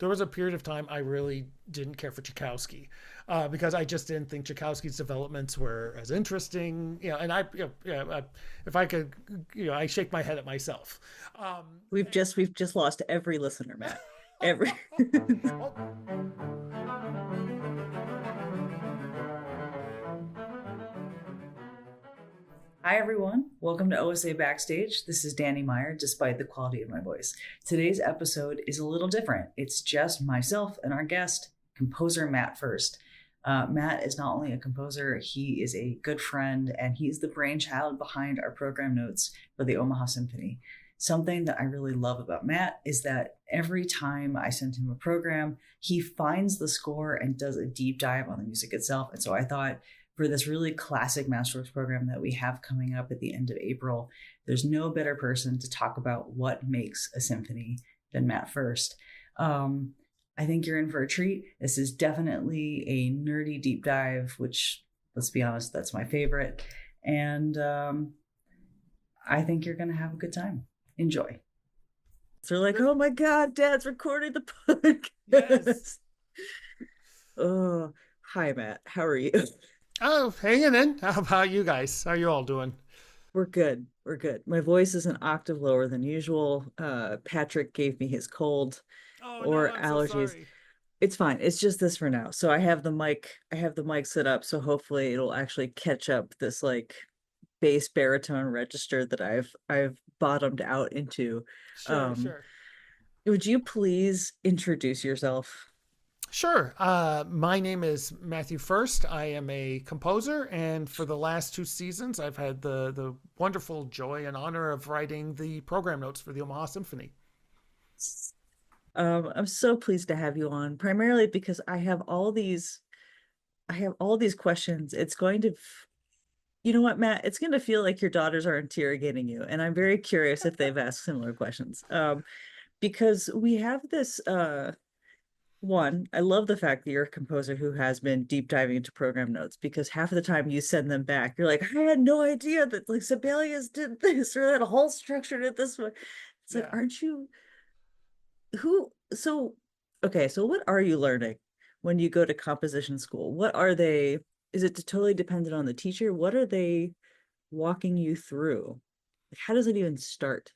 there was a period of time I really didn't care for Tchaikovsky because I just didn't think Tchaikovsky's developments were as interesting. And if I could, I shake my head at myself. We've just lost every listener, Matt. Every Well, Hi, everyone. Welcome to OSA Backstage. This is Dani Meyer, despite the quality of my voice. Today's episode is a little different. It's just myself and our guest, composer Matt Fuerst. Matt is not only a composer, he is a good friend, and he's the brainchild behind our program notes for the Omaha Symphony. Something that I really love about Matt is that every time I send him a program, he finds the score and does a deep dive on the music itself. And so I thought, for this really classic Masterworks program that we have coming up at the end of April, there's no better person to talk about what makes a symphony than Matt Fuerst. I think you're in for a treat. This is definitely a nerdy deep dive, which, let's be honest, that's my favorite. And I think you're going to have a good time. Enjoy. they're like, oh my God, Dad's recording the podcast. yes. Oh, hi, Matt. How are you? Oh, hanging in. How about you guys? How are you all doing? We're good. We're good. My voice is an octave lower than usual. Patrick gave me his cold Oh no, or I'm so allergies. sorry. It's fine. It's just this for now. So I have the mic set up, so hopefully it'll actually catch up this like bass baritone register that I've bottomed out into. Sure, Um, sure. would you please introduce yourself? Sure. My name is Mathew Fuerst. I am a composer, and for the last two seasons, I've had the wonderful joy and honor of writing the program notes for the Omaha Symphony. I'm so pleased to have you on, primarily because I have all these questions. It's going to, you know what, Matt? It's going to feel like your daughters are interrogating you, and I'm very curious if they've asked similar questions. Because we have this one, I love the fact that you're a composer who has been deep diving into program notes, because half of the time you send them back, you're like, I had no idea that like Sibelius did this or that whole structure did this way. It's like, Yeah. aren't you who so okay, so what are you learning when you go to composition school? What are they, is it totally dependent on the teacher? What are they walking you through? Like, how does it even start?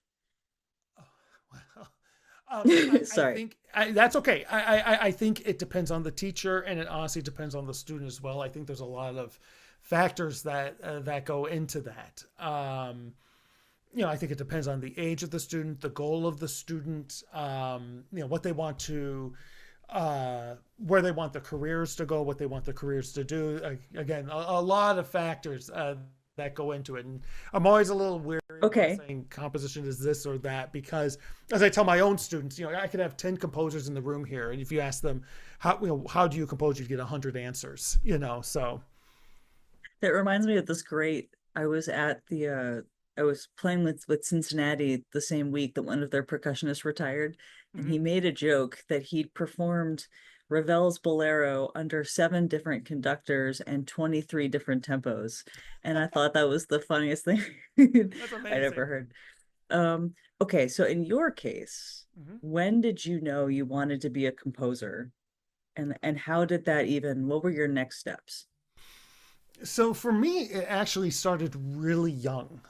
Oh, well, I Sorry. think that's okay. I think it depends on the teacher, and it honestly depends on the student as well. I think there's a lot of factors that go into that. I think it depends on the age of the student, the goal of the student, what they want to, where they want the careers to go, what they want the careers to do. Again, a lot of factors that go into it. And I'm always a little weary about Okay. saying composition is this or that because, as I tell my own students, I could have 10 composers in the room here, and if you ask them how do you compose, you get 100 answers. So That reminds me of this great. I was playing with Cincinnati the same week that one of their percussionists retired, and mhm. he made a joke that he'd performed Ravel's Bolero under seven different conductors and 23 different tempos. And I thought that was the funniest thing That's I'd ever amazing. heard. Okay, so in your case, Mhm. when did you know you wanted to be a composer? And how did that even, what were your next steps? So for me, it actually started really young.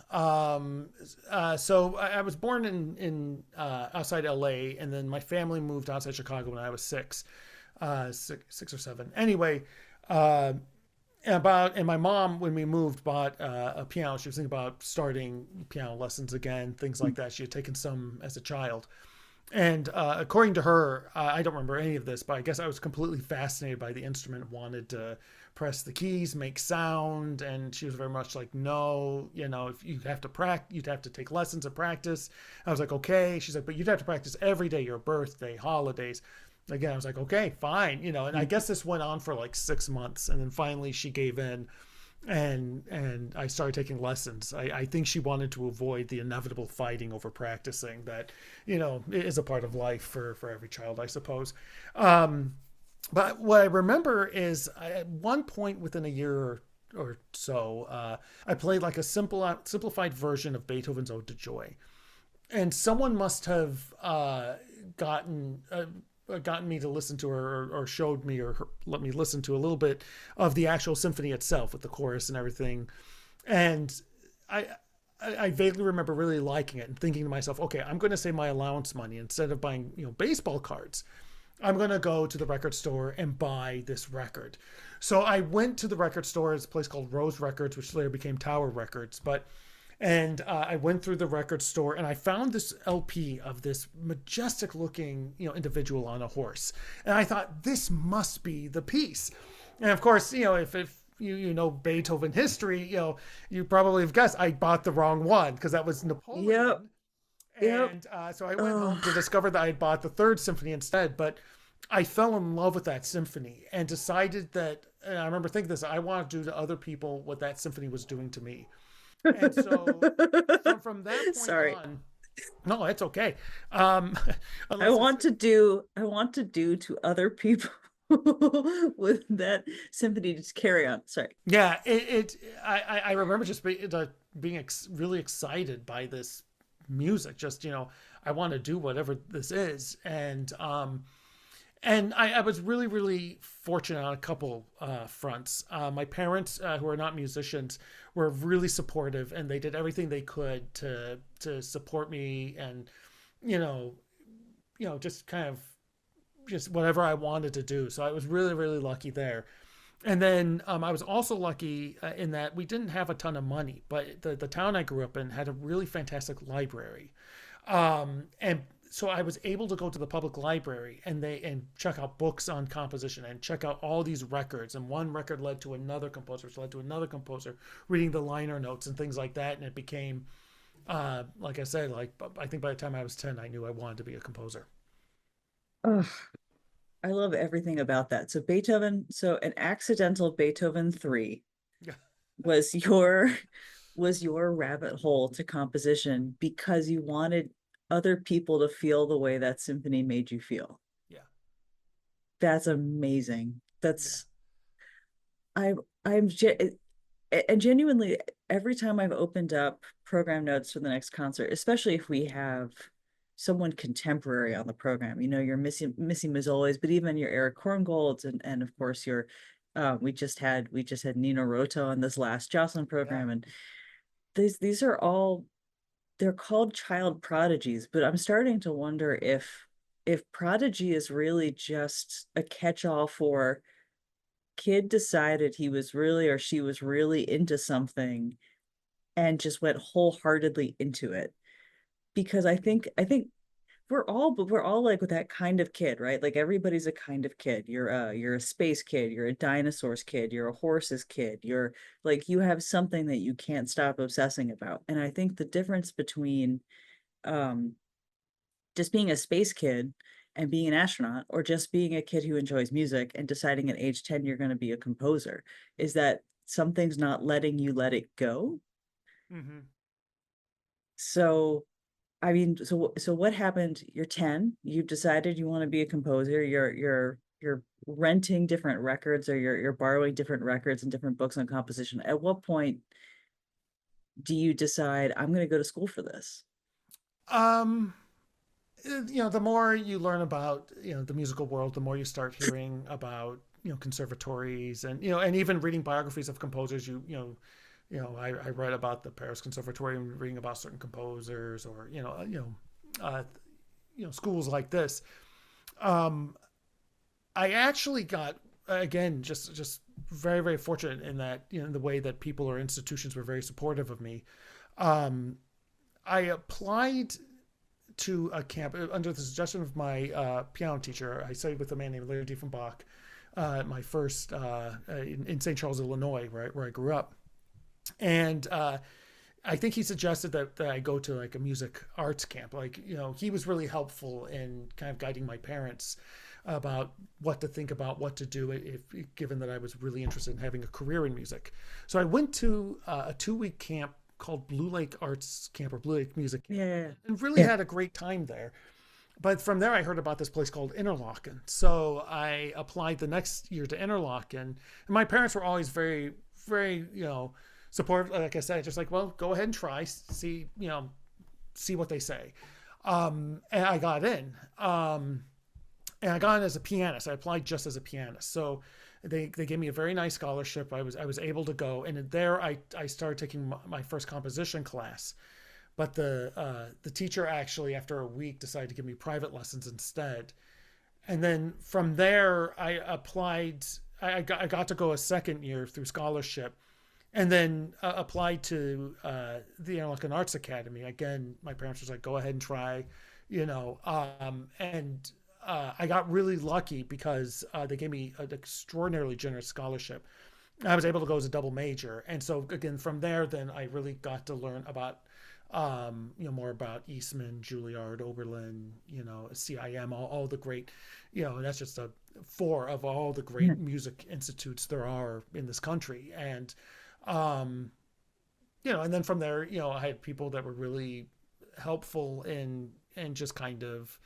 So I was born in outside LA, and then my family moved outside Chicago when I was six or seven. Anyway, uh, and my mom, when we moved, bought a piano. She was thinking about starting piano lessons again, things like that. She had taken some as a child. And according to her, I don't remember any of this, but I guess I was completely fascinated by the instrument, wanted to press the keys, make sound. And she was very much like, no, if you have to practice, you'd have to take lessons and practice. I was like, okay. She's like, but you'd have to practice every day, your birthday, holidays. Again, I was like, okay, fine. And I guess this went on for like 6 months. And then finally she gave in and I started taking lessons. I think she wanted to avoid the inevitable fighting over practicing that is a part of life for every child, I suppose. But what I remember is at one point within a year or so, I played like a simplified version of Beethoven's Ode to Joy, and someone must have gotten gotten me to listen to or showed me or let me listen to a little bit of the actual symphony itself with the chorus and everything. And I I vaguely remember really liking it and thinking to myself, okay, I'm going to save my allowance money instead of buying, baseball cards. I'm going to go to the record store and buy this record. So I went to the record store. It's a place called Rose Records, which later became Tower Records. And I went through the record store and I found this LP of this majestic looking, individual on a horse. And I thought, this must be the piece. And of course, if you know Beethoven history, you probably have guessed I bought the wrong one because that was Napoleon. Yep. And so I went home to discover that I had bought the third symphony instead. But I fell in love with that symphony and decided that, and I remember thinking this, I want to do to other people what that symphony was doing to me. And so from that point Sorry. on, no, it's okay. I want to do to other people with that symphony. Just carry on. Sorry. Yeah, I remember just being really excited by this music. Just, I want to do whatever this is. And I was really, really fortunate on a couple fronts. My parents, who are not musicians, were really supportive, and they did everything they could to support me, and just kind of just whatever I wanted to do. So I was really, really lucky there. And then I was also lucky in that we didn't have a ton of money, but the town I grew up in had a really fantastic library, and so I was able to go to the public library and check out books on composition and check out all these records. And one record led to another composer, which led to another composer, reading the liner notes and things like that. And it became, like I said, I think by the time I was 10, I knew I wanted to be a composer. Oh, I love everything about that. So Beethoven, so an accidental Beethoven 3 Yeah. was your rabbit hole to composition because you wanted other people to feel the way that symphony made you feel. Yeah. That's amazing. I'm genuinely, every time I've opened up program notes for the next concert, especially if we have someone contemporary on the program, your Missy Mazzolis, but even your Eric Korngolds and of course your we just had Nino Rota on this last Jocelyn program. And these are all, they're called child prodigies, but I'm starting to wonder if prodigy is really just a catch-all for kid decided he was really or she was really into something and just went wholeheartedly into it. Because I think we're all like with that kind of kid, right? Like everybody's a kind of kid. You're a space kid, you're a dinosaur's kid, you're a horse's kid, you're like, you have something that you can't stop obsessing about. And I think the difference between just being a space kid and being an astronaut, or just being a kid who enjoys music and deciding at age 10 you're going to be a composer, is that something's not letting you let it go. Mm-hmm. So I mean, so what happened? You're 10, you've decided you want to be a composer, you're renting different records, or you're borrowing different records and different books on composition. At what point do you decide I'm going to go to school for this? The more you learn about, the musical world, the more you start hearing about, conservatories and even reading biographies of composers. I read about the Paris Conservatorium, reading about certain composers, or schools like this. I actually got, again, just very, very fortunate in that, in the way that people or institutions were very supportive of me. I applied to a camp under the suggestion of my piano teacher. I studied with a man named Larry Diefenbach, my first in St. Charles, Illinois, where I grew up. And I think he suggested that I go to like a music arts camp. He was really helpful in kind of guiding my parents about what to think about, what to do, given that I was really interested in having a career in music. So I went to a 2-week camp called Blue Lake Arts Camp, or Blue Lake Music Camp, and really had a great time there. But from there, I heard about this place called Interlochen. So I applied the next year to Interlochen, and my parents were always very, very, supportive. Like I said, just like, well, go ahead and try, see what they say. And I got in. and I got in as a pianist. I applied just as a pianist. So they gave me a very nice scholarship. I was able to go, and there I started taking my first composition class. But the teacher actually, after a week, decided to give me private lessons instead. And then from there, I applied. I got to go a second year through scholarship, and then applied to the American Arts Academy. Again, my parents was like, "Go ahead and try," and I got really lucky because they gave me an extraordinarily generous scholarship. I was able to go as a double major, and so again from there, then I really got to learn about more about Eastman, Juilliard, Oberlin, CIM, all the great, that's just four of all the great music institutes there are in this country. And, and then from there, I had people that were really helpful in just kind of,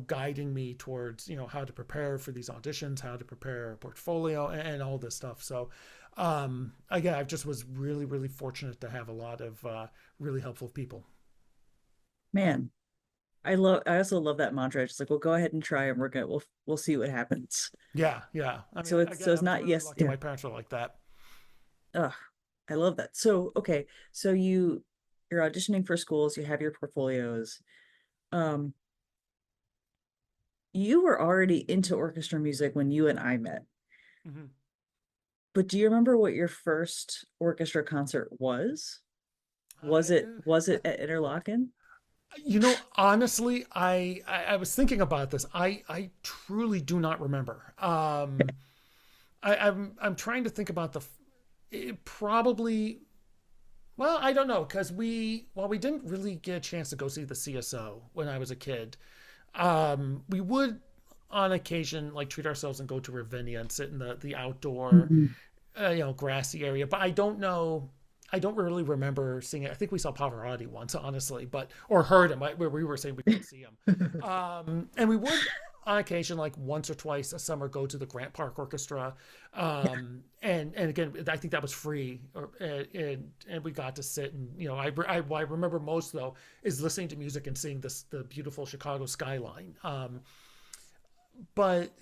guiding me towards, how to prepare for these auditions, how to prepare a portfolio and all this stuff. So, again, I just was really, really fortunate to have a lot of really helpful people. Man, I also love that mantra. It's like, well, go ahead and try, and we'll see what happens. Yeah, yeah. I mean, So it's again, so I it's was not really yes. lucky. Yeah. My parents were like that. Ugh, I love that. So okay, so you're auditioning for schools, you have your portfolios. You were already into orchestra music when you and I met. Mm-hmm. But do you remember what your first orchestra concert was? Was it at Interlochen? Honestly, I was thinking about this. I truly do not remember. I'm trying to think about it probably. Well, I don't know because we didn't really get a chance to go see the CSO when I was a kid. We would on occasion like treat ourselves and go to Ravinia and sit in the outdoor, Mhm. Grassy area. But I don't know. I don't really remember seeing it. I think we saw Pavarotti once, honestly, or heard him. Where we were saying we couldn't see him. And we would on occasion, like once or twice a summer, go to the Grant Park Orchestra. And again, I think that was free, and we got to sit and I remember most though is listening to music and seeing the beautiful Chicago skyline. But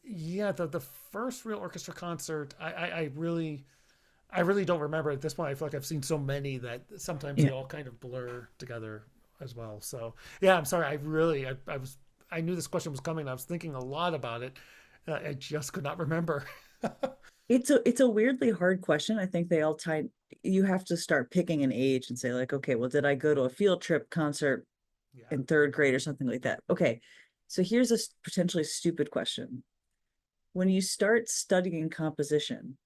yeah, the first real orchestra concert, I really don't remember at this point. I feel like I've seen so many that sometimes Yeah. they all kind of blur together as well. So yeah, I'm sorry. I knew this question was coming. I was thinking a lot about it. I just could not remember. It's a weirdly hard question. I think they all tie. You have to start picking an age and say like, okay, well, did I go to a field trip concert Yeah. in third grade or something like that? Okay, so here's a potentially stupid question. When you start studying composition,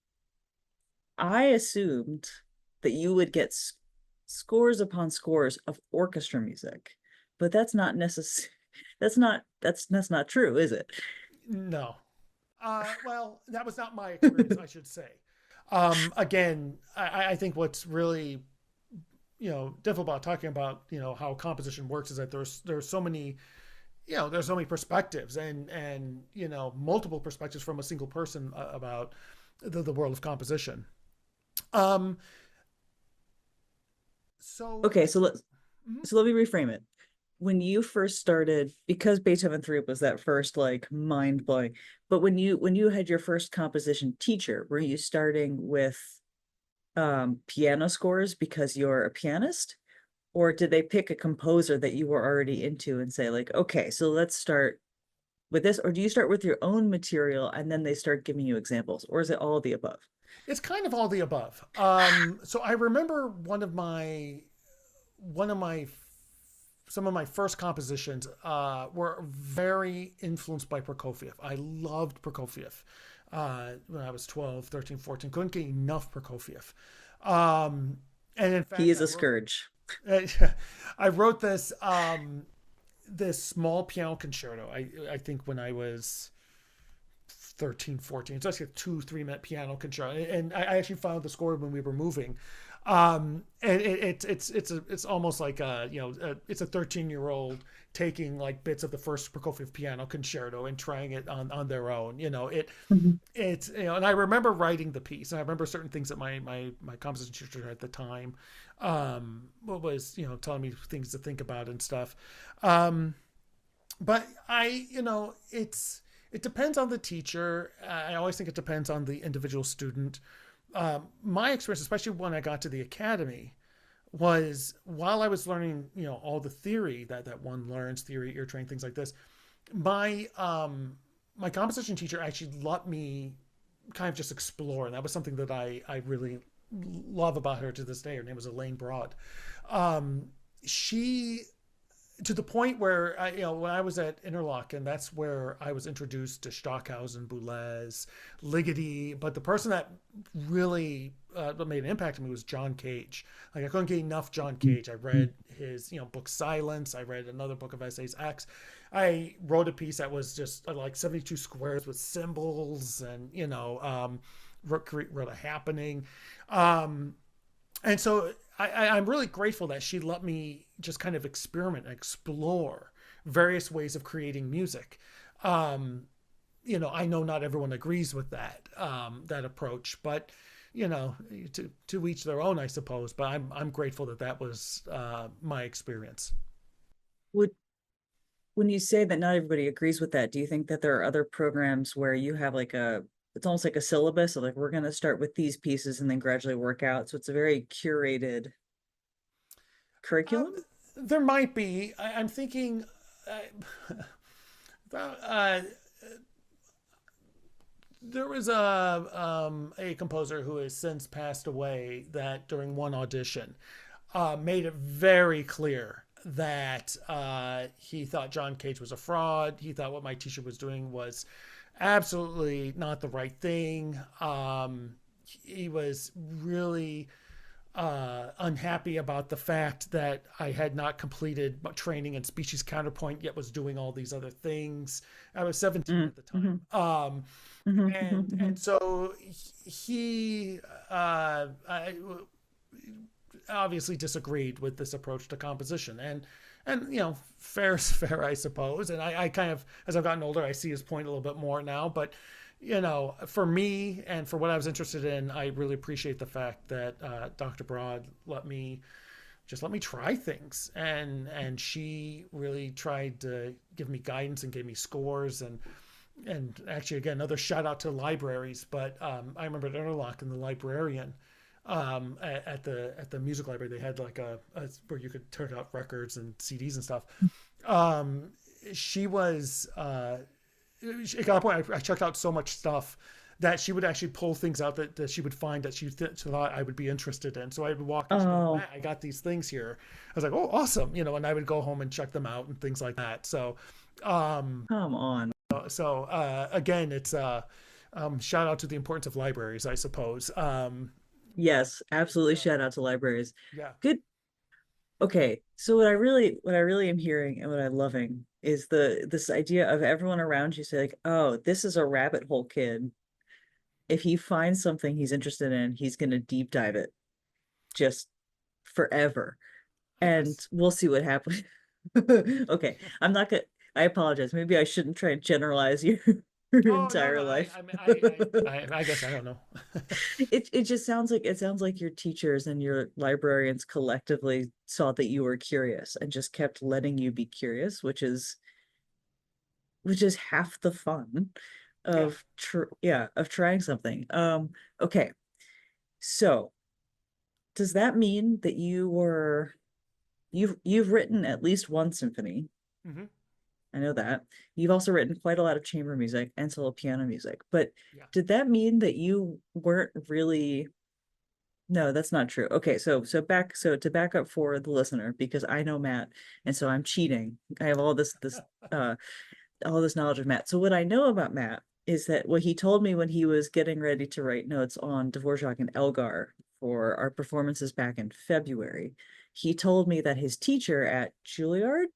I assumed that you would get scores upon scores of orchestra music, but that's not necessary. That's not true, is it? No. Well, that was not my experience, I should say. Again, I think what's really difficult about talking about how composition works is that there's so many there's so many perspectives and multiple perspectives from a single person about the world of composition. So Okay, so Mhm. let me reframe it. When you first started, because Beethoven 3 was that first like mind blowing, but when you had your first composition teacher, were you starting with piano scores because you're a pianist? Or did they pick a composer that you were already into and say like, okay, so let's start with this? Or do you start with your own material and then they start giving you examples? Or is it all of the above? It's kind of all the above. So I remember one of my some of my first compositions were very influenced by Prokofiev. I loved Prokofiev when I was 12, 13, 14. Couldn't get enough Prokofiev. And in He fact, is a scourge. I wrote this small piano concerto. I think when I was 13, 14. It's actually a 2-3 minute piano concerto. And I actually found the score when we were moving. And it's almost like it's a 13-year-old taking like bits of the first Prokofiev piano concerto and trying it on their own. Mhm. It's and I remember writing the piece, and I remember certain things that my composition teacher at the time was telling me things to think about and stuff. but it depends on the teacher. I always think it depends on the individual student. My experience, especially when I got to the academy, was while I was learning, all the theory that one learns, theory, ear training, things like this. My composition teacher actually let me kind of just explore, and that was something that I really love about her to this day. Her name was Elaine Broad. She to the point where when I was at Interlochen, that's where I was introduced to Stockhausen, Boulez, Ligeti. But the person that really made an impact on me was John Cage. Like I couldn't get enough John Cage. I read his book Silence. I read another book of essays X. I wrote a piece that was just like 72 squares with symbols, and wrote a happening. And so I'm really grateful that she let me just kind of experiment and explore various ways of creating music. I know not everyone agrees with that approach, but to each their own, I suppose. But I'm grateful that was my experience. Would When you say that not everybody agrees with that, do you think that there are other programs where you have it's almost like a syllabus of like, we're going to start with these pieces and then gradually work out? So it's a very curated curriculum? There might be. I'm thinking. There was a composer who has since passed away that during one audition made it very clear that he thought John Cage was a fraud. He thought what my teacher was doing was absolutely not the right thing. He was really unhappy about the fact that I had not completed training in species counterpoint, yet was doing all these other things. I was 17 at the time. And so he obviously disagreed with this approach to composition, and fair is fair, I suppose. And I kind of, as I've gotten older, I see his point a little bit more now. But for me and for what I was interested in, I really appreciate the fact that Dr. Broad let me try things, and she really tried to give me guidance and gave me scores, and actually, again, another shout out to libraries. But I remember at Interlochen, the librarian at the music library, they had like a where you could turn out records and CDs and stuff. She was it got a point. I checked out so much stuff that she would actually pull things out that she would find that she thought I would be interested in. So I would walk and she'd go, Matt, I got these things here. I was like, oh, awesome. And I would go home and check them out and things like that. So come on. So again, it's shout out to the importance of libraries, I suppose. Yes, absolutely. Shout out to libraries. Yeah. Good. Okay, so what I really am hearing and what I'm loving is this idea of everyone around you say like, oh, this is a rabbit hole kid. If he finds something he's interested in, he's gonna deep dive it just forever. And we'll see what happens. Okay, I'm not gonna. I apologize. Maybe I shouldn't try and generalize your entire life. I guess I don't know. It just sounds like your teachers and your librarians collectively saw that you were curious and just kept letting you be curious, which is half the fun of of trying something. Okay, so does that mean that you've written at least one symphony? Mm-hmm. I know that. You've also written quite a lot of chamber music and solo piano music, but did that mean that you weren't really? No, that's not true. Okay, so to back up for the listener, because I know Matt, and so I'm cheating. I have all this knowledge of Matt. So what I know about Matt is that what he told me when he was getting ready to write notes on Dvorak and Elgar for our performances back in February, he told me that his teacher at Juilliard,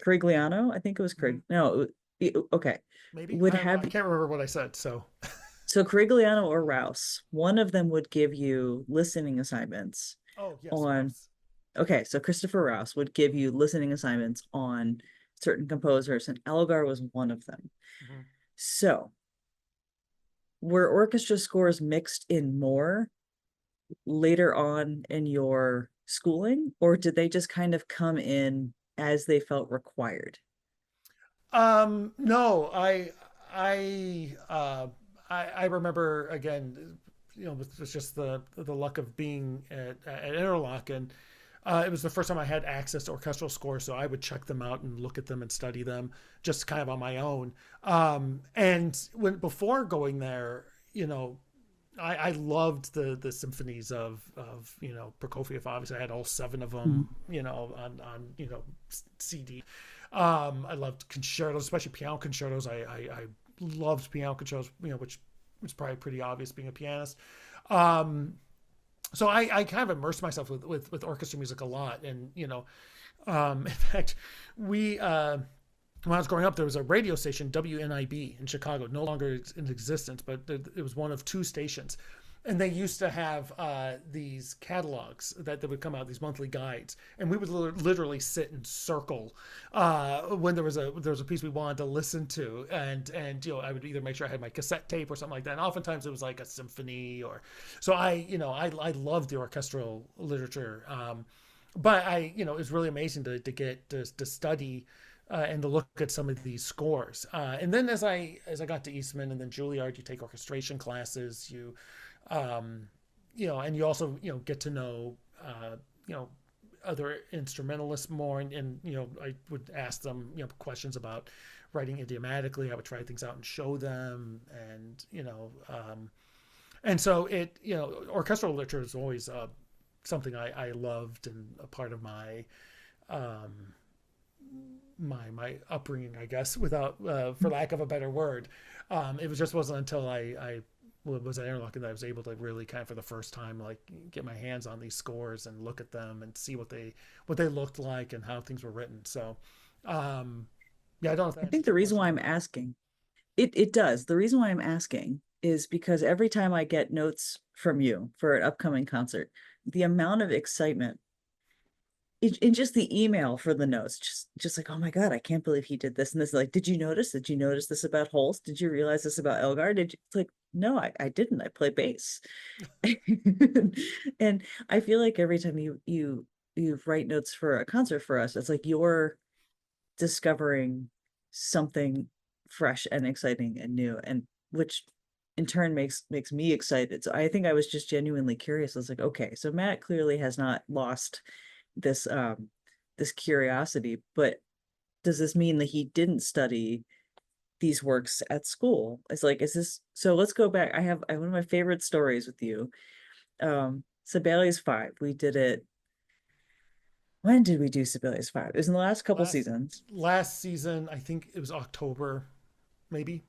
Carigliano, I think it was Craig. No, okay. Maybe I can't remember what I said. So Carigliano or Rouse, one of them would give you listening assignments. Oh yes. Rouse. Okay, so Christopher Rouse would give you listening assignments on certain composers, and Elgar was one of them. Mm-hmm. So were orchestra scores mixed in more later on in your schooling, or did they just kind of come in as they felt required? No, I, uh, I remember again, it's just the luck of being at Interlock, and it was the first time I had access to orchestral scores, so I would check them out and look at them and study them just kind of on my own. And before going there, I loved the symphonies of Prokofiev. Obviously, I had all 7 of them, on CD. I loved concertos, especially piano concertos. I loved piano concertos, which was probably pretty obvious being a pianist. So I kind of immersed myself with orchestra music a lot, and in fact, we when I was growing up, there was a radio station, WNIB, in Chicago, no longer in existence, but it was one of 2 stations. And they used to have these catalogs that would come out, these monthly guides, and we would literally sit and circle when there was a piece we wanted to listen to, and I would either make sure I had my cassette tape or something like that. And oftentimes it was like a symphony, or so I loved the orchestral literature, but it was really amazing to get to study. And to look at some of these scores, and then as I got to Eastman and then Juilliard, you take orchestration classes, and you also get to know other instrumentalists more, and I would ask them questions about writing idiomatically. I would try things out and show them, and so orchestral literature is always something I loved and a part of my my upbringing, I guess, without for lack of a better word. Wasn't until I was at Interlock that I was able to really kind of for the first time like get my hands on these scores and look at them and see what they looked like and how things were written. So I don't know if that I think the reason why I'm asking, it does. The reason why I'm asking is because every time I get notes from you for an upcoming concert, the amount of excitement in just the email for the notes, just like, oh my God, I can't believe he did this and this. Like, did you notice this about Holst? Did you realize this about Elgar? It's like, no, I didn't. I play bass. And I feel like every time you write notes for a concert for us, it's like you're discovering something fresh and exciting and new, and which in turn makes me excited. So I think I was just genuinely curious. I was like, okay, so Matt clearly has not lost this this curiosity, but does this mean that he didn't study these works at school? It's like, is this so? Let's go back. I have one of my favorite stories with you. Sibelius 5, we did it. When did we do Sibelius 5? It was in the last couple seasons. Last season, I think it was October, maybe.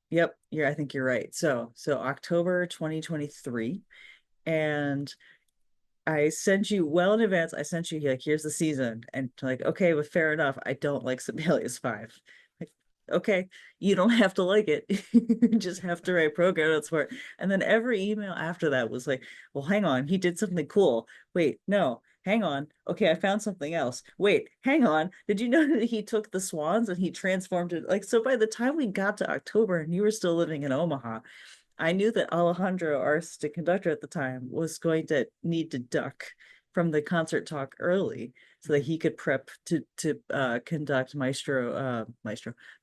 Yep, I think you're right. So October 2023, and I sent you well in advance. I sent you like, here's the season, and like, okay, but fair enough. I don't like Sibelius 5. Like, okay, you don't have to like it. You just have to write program notes for it. And then every email after that was like, well, hang on, he did something cool. Wait, no, hang on. Okay, I found something else. Wait, hang on. Did you know that he took the Swans and he transformed it? Like, so by the time we got to October and you were still living in Omaha, I knew that Alejandro, our artistic conductor at the time, was going to need to duck from the concert talk early so that he could prep to conduct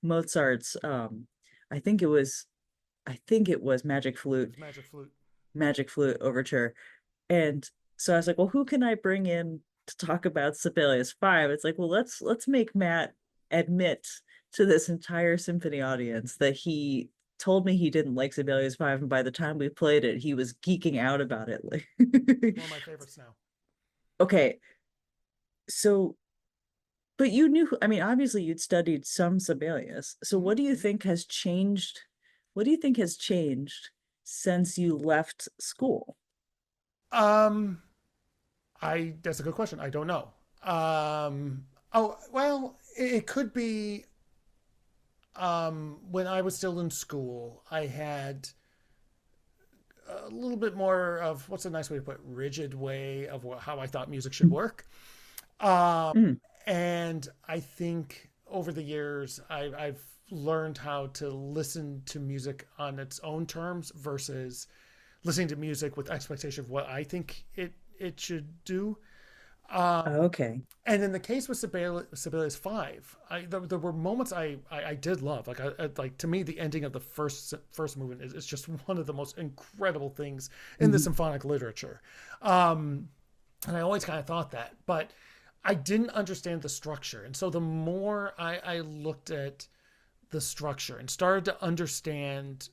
Mozart's I think it was Magic Flute Overture. And so I was like, well, who can I bring in to talk about Sibelius 5? It's like, well, let's make Matt admit to this entire symphony audience that he told me he didn't like Sibelius 5, and by the time we played it, he was geeking out about it. One of my favorites now. Okay, so, but you knew, I mean, obviously you'd studied some Sibelius. So what do you think has changed? What do you think has changed since you left school? That's a good question. I don't know. Oh, well, it could be when I was still in school, I had a little bit more of what's a nice way to put it, rigid way of how I thought music should work. And I think over the years, I've learned how to listen to music on its own terms versus listening to music with expectation of what I think it should do. Okay. And in the case with Sibelius 5, there were moments I did love. Like to me, the ending of the first movement is just one of the most incredible things in the Mhm. symphonic literature. Um, and I always kind of thought that, but I didn't understand the structure. And so the more I looked at the structure and started to understand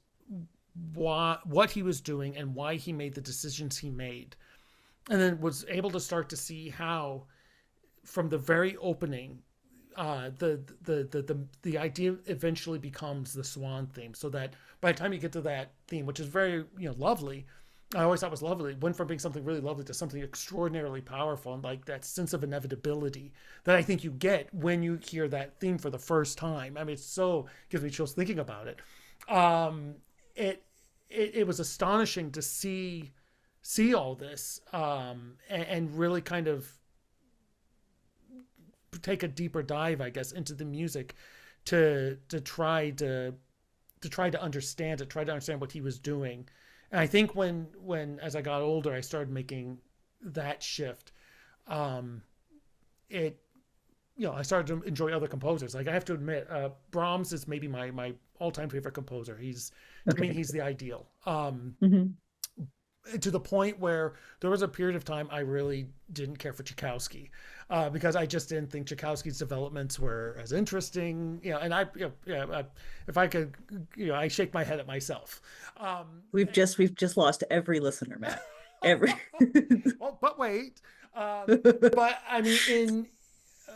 what he was doing and why he made the decisions he made, and then was able to start to see how from the very opening, the idea eventually becomes the swan theme. So that by the time you get to that theme, which is very lovely, I always thought was lovely, went from being something really lovely to something extraordinarily powerful, and like that sense of inevitability that I think you get when you hear that theme for the first time. I mean, it so gives me chills thinking about it. Um, it, it was astonishing to see all this, and really kind of take a deeper dive, I guess, into the music to try to understand it, try to understand what he was doing. And I think when as I got older, I started making that shift. Um, it I started to enjoy other composers. Like I have to admit, Brahms is maybe my all time favorite composer. To me, Okay. he's the ideal. Hmm. To the point where there was a period of time I really didn't care for Tchaikovsky, because I just didn't think Tchaikovsky's developments were as interesting. And if I could, I shake my head at myself. Um, We've just lost every listener, Matt. Every. well, but wait, but I mean,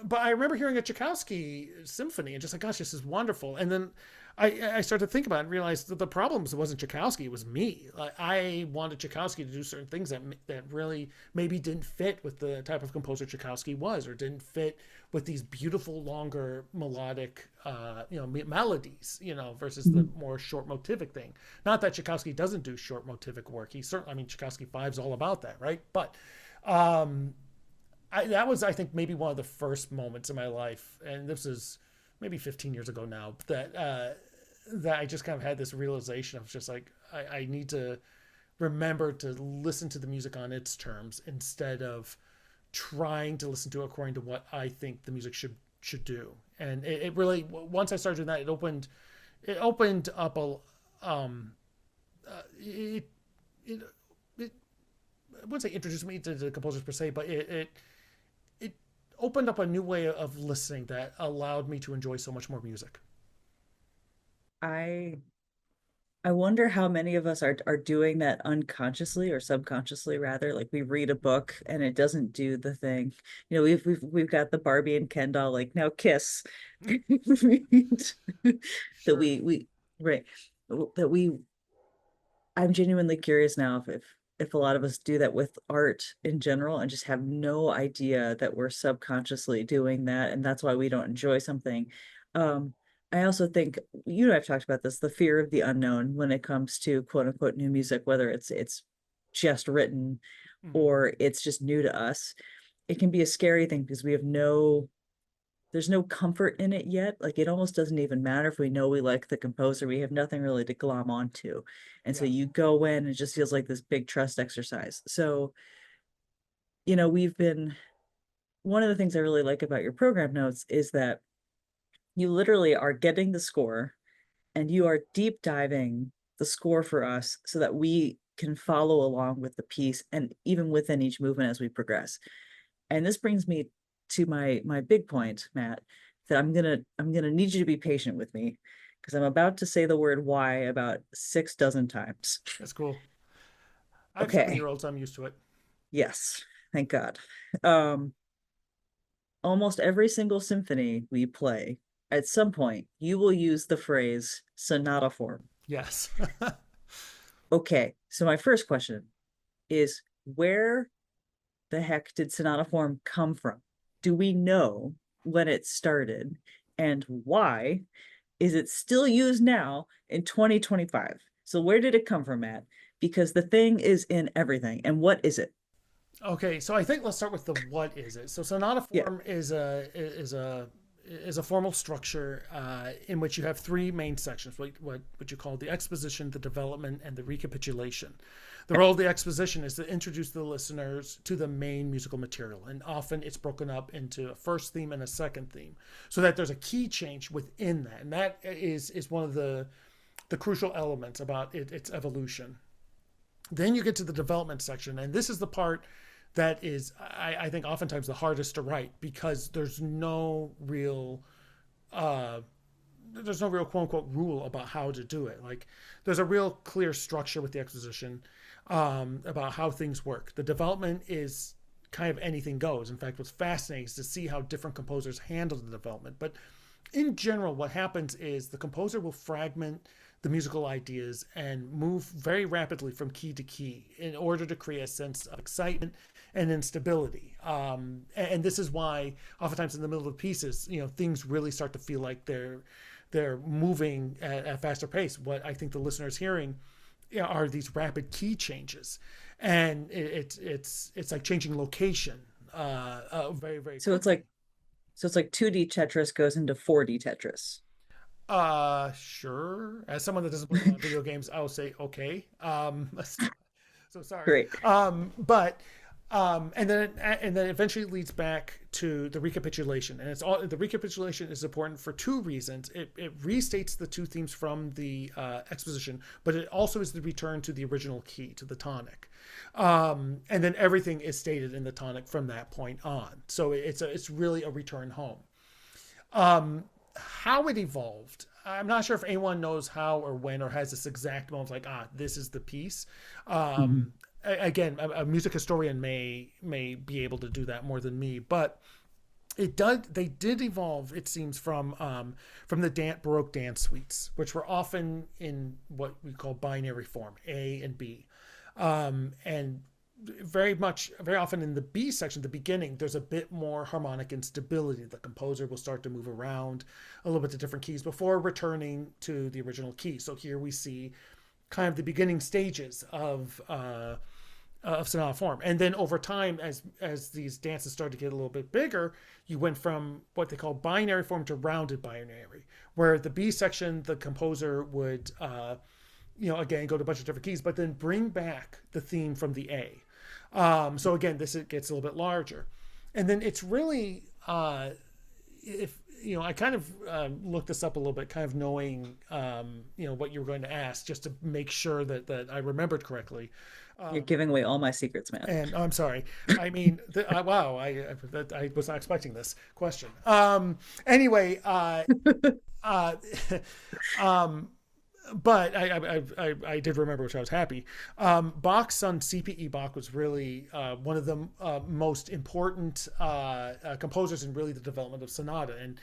but I remember hearing a Tchaikovsky symphony and just like, gosh, this is wonderful. And then I started to think about it and realized that the problem wasn't Tchaikovsky, it was me. Like, I wanted Tchaikovsky to do certain things that really maybe didn't fit with the type of composer Tchaikovsky was, or didn't fit with these beautiful, longer melodic, melodies, versus the more short motivic thing. Not that Tchaikovsky doesn't do short motivic work. He certainly, I mean, Tchaikovsky 5's all about that, right? But um, that was, I think, maybe one of the first moments in my life, and this is maybe 15 years ago now, that I just kind of had this realization of just like I need to remember to listen to the music on its terms instead of trying to listen to it according to what I think the music should do. And it really, once I started doing that, it opened up a it, it, it I wouldn't say introduced me to the composers per se, but it opened up a new way of listening that allowed me to enjoy so much more music. I I wonder how many of us are doing that unconsciously or subconsciously rather. Like we read a book and it doesn't do the thing. We've got the Barbie and Ken doll like now kiss. That Sure. we right that we I'm genuinely curious now if a lot of us do that with art in general and just have no idea that we're subconsciously doing that, and that's why we don't enjoy something. Um, I also think I've talked about this, the fear of the unknown when it comes to quote unquote new music, whether it's just written Mm-hmm. or it's just new to us. It can be a scary thing because there's no comfort in it yet. Like it almost doesn't even matter if we know we like the composer. We have nothing really to glom onto. And so Yeah. you go in, it just feels like this big trust exercise. So, we've been one of the things I really like about your program notes is that you literally are getting the score and you are deep diving the score for us so that we can follow along with the piece and even within each movement as we progress. And this brings me to my big point, Matt, that I'm gonna need you to be patient with me because I'm about to say the word why about 6 dozen times. That's cool. I have 7 year Okay. olds, so I'm used to it. Yes, thank God. Um, Almost every single symphony we play, at some point, you will use the phrase sonata form. Yes. Okay, so my first question is where the heck did sonata form come from? Do we know when it started and why is it still used now in 2025? So where did it come from, Matt? Because the thing is in everything. And what is it? Okay, so I think let's start with the what is it. So sonata Yeah. form is is a formal structure in which you have three main sections, what you call the exposition, the development, and the recapitulation. The role of the exposition is to introduce the listeners to the main musical material, and often it's broken up into a first theme and a second theme, so that there's a key change within that, and that is one of the crucial elements about its evolution. Then you get to the development section, and this is the part that is, I think, oftentimes the hardest to write, because there's no real quote unquote rule about how to do it. Like, there's a real clear structure with the exposition about how things work. The development is kind of anything goes. In fact, what's fascinating is to see how different composers handle the development. But in general, what happens is the composer will fragment the musical ideas and move very rapidly from key to key in order to create a sense of excitement and instability. And this is why oftentimes in the middle of pieces, things really start to feel like they're moving at a faster pace. What I think the listener is hearing are these rapid key changes, and it's like changing location. Very, very. So it's like 2D Tetris goes into 4D Tetris. Sure. As someone that doesn't play a lot of video games, I will say okay. So sorry. Great. And then eventually it leads back to the recapitulation, and the recapitulation is important for two reasons. It restates the two themes from the exposition, but it also is the return to the original key, to the tonic, and then everything is stated in the tonic from that point on. So it's really a return home. How it evolved, I'm not sure if anyone knows how or when or has this exact moment like, this is the piece. Again, a music historian may be able to do that more than me, but they did evolve, it seems, from the Baroque dance suites, which were often in what we call binary form, A and B, and very often in the B section, the beginning, there's a bit more harmonic instability. The composer will start to move around a little bit to different keys before returning to the original key. So here we see kind of the beginning stages of sonata form, and then over time, as these dances started to get a little bit bigger, you went from what they call binary form to rounded binary, where the B section, the composer would again go to a bunch of different keys, but then bring back the theme from the A. So again, this gets a little bit larger, and then it's really if I kind of looked this up a little bit, kind of knowing what you were going to ask, just to make sure that I remembered correctly. You're giving away all my secrets, man. And I'm sorry. I mean, wow, I was not expecting this question. Anyway, but I did remember, which I was happy. Bach's son C.P.E. Bach was really one of the most important composers in really the development of sonata. And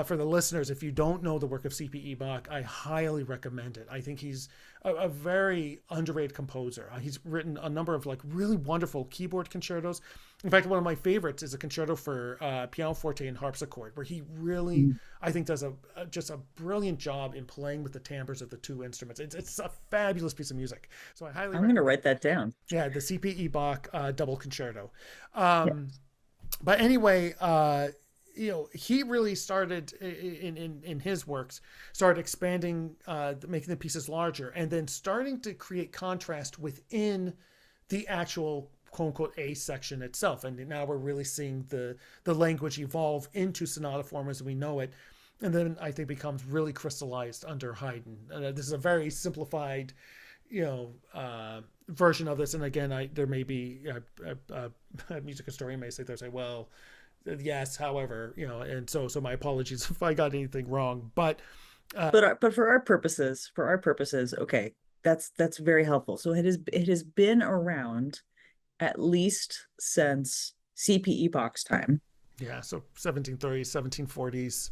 for the listeners, if you don't know the work of C.P.E. Bach, I highly recommend it. I think he's a very underrated composer. He's written a number of really wonderful keyboard concertos. In fact, one of my favorites is a concerto for pianoforte and harpsichord, where he really, I think, does just a brilliant job in playing with the timbres of the two instruments. It's a fabulous piece of music. So I highly recommend. I'm going to write that down. Yeah, the C.P.E. Bach double concerto. Yes. But anyway, he really started in his works, started expanding, making the pieces larger, and then starting to create contrast within the actual quote unquote A section itself. And now we're really seeing the language evolve into sonata form as we know it. And then I think becomes really crystallized under Haydn. This is a very simplified, version of this. And again, there may be a music historian may say, well, yes, however, and so my apologies if I got anything wrong, but for our purposes, okay, that's very helpful. So it has been around at least since C.P.E. Bach's time. Yeah, so 1730s, 1740s.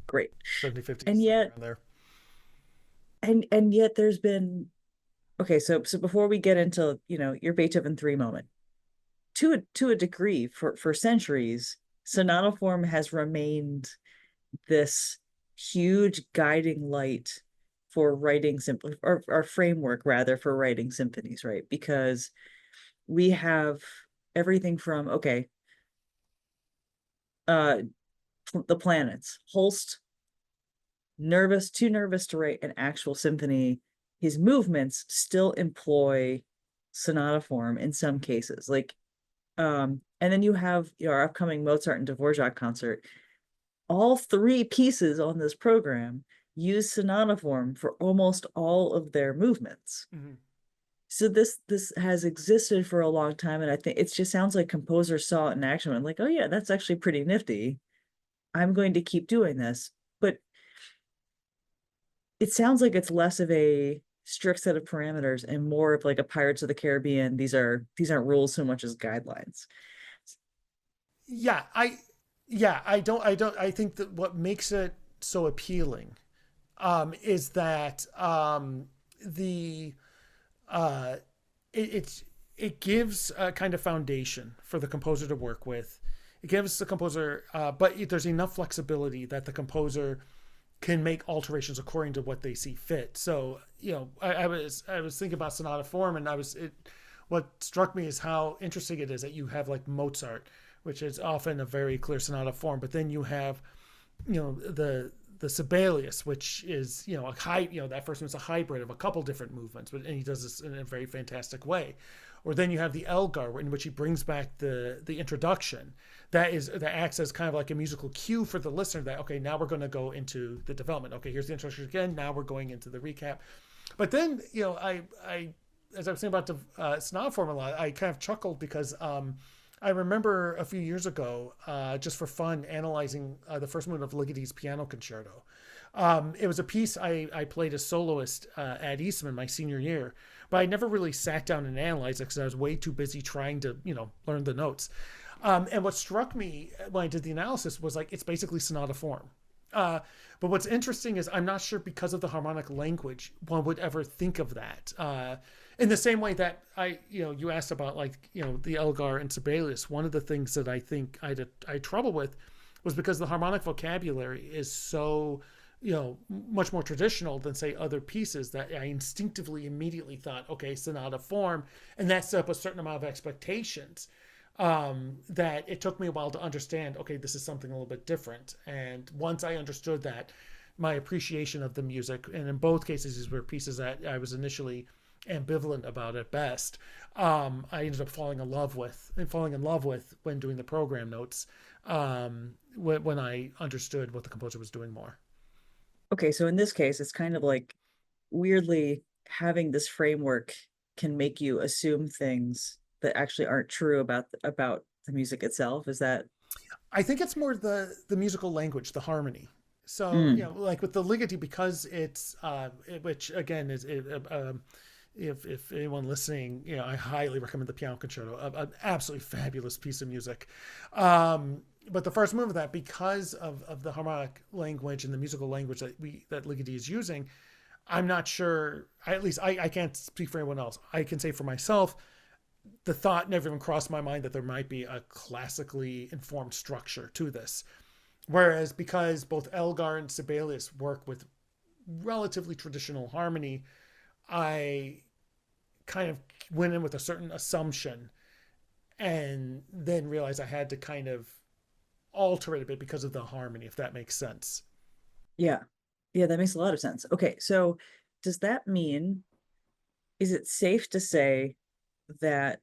Great. 1750s. And yet, there. And yet there's been, okay, so before we get into, your Beethoven 3 moment, to a degree, for centuries, sonata form has remained this huge guiding light for writing or framework rather for writing symphonies, right? Because we have everything from the planets. Holst, too nervous to write an actual symphony. His movements still employ sonata form in some cases. And then you have our upcoming Mozart and Dvorak concert. All three pieces on this program use sonata form for almost all of their movements. Mm-hmm. So this has existed for a long time, and I think it just sounds like composers saw it in action and like, oh yeah, that's actually pretty nifty. I'm going to keep doing this. But it sounds like it's less of a strict set of parameters and more of like a Pirates of the Caribbean. These aren't rules so much as guidelines. I think that what makes it so appealing is that it gives a kind of foundation for the composer to work with. It gives the composer, but there's enough flexibility that the composer can make alterations according to what they see fit. So, I was thinking about sonata form, and what struck me is how interesting it is that you have like Mozart, which is often a very clear sonata form, but then you have, the Sibelius, which is, that first one's a hybrid of a couple different movements, and he does this in a very fantastic way. Or then you have the Elgar, in which he brings back the introduction that acts as kind of like a musical cue for the listener that, okay, now we're going to go into the development. Okay, here's the introduction again. Now we're going into the recap. But then, I as I was saying about the sonata form a lot, I kind of chuckled because I remember a few years ago, just for fun, analyzing the first movement of Ligoti's Piano Concerto. It was a piece I played as soloist at Eastman my senior year, but I never really sat down and analyzed it because I was way too busy trying to, learn the notes. And what struck me when I did the analysis was like, it's basically sonata form. But what's interesting is I'm not sure, because of the harmonic language, one would ever think of that. In the same way that you asked about the Elgar and Sibelius, one of the things that I think I had trouble with was because the harmonic vocabulary is so, much more traditional than say other pieces, that I instinctively immediately thought, okay, sonata form, and that set up a certain amount of expectations. That it took me a while to understand, okay, this is something a little bit different. And once I understood that, my appreciation of the music, and in both cases these were pieces that I was initially ambivalent about at best, I ended up falling in love with when doing the program notes, when I understood what the composer was doing more. Okay, so in this case, it's kind of like, weirdly, having this framework can make you assume things that actually aren't true about the music itself. Is that? I think it's more the musical language, the harmony. So, like with the Ligeti, because it's which again is if anyone listening, I highly recommend the Piano Concerto, an absolutely fabulous piece of music. But the first move of that, because of the harmonic language and the musical language that Ligeti is using, I'm not sure. I can't speak for anyone else. I can say for myself, the thought never even crossed my mind that there might be a classically informed structure to this. Whereas because both Elgar and Sibelius work with relatively traditional harmony, I kind of went in with a certain assumption and then realized I had to kind of alter it a bit because of the harmony, if that makes sense. Yeah, that makes a lot of sense. Okay, so does that mean, is it safe to say that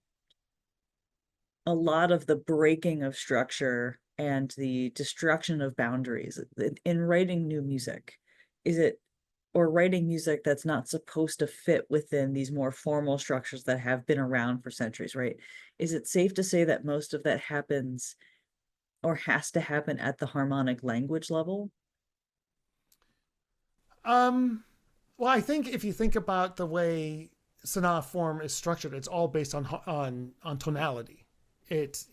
a lot of the breaking of structure and the destruction of boundaries in writing new music, or writing music that's not supposed to fit within these more formal structures that have been around for centuries, right? Is it safe to say that most of that happens or has to happen at the harmonic language level? Well, I think if you think about the way sonata form is structured, it's all based on tonality. It's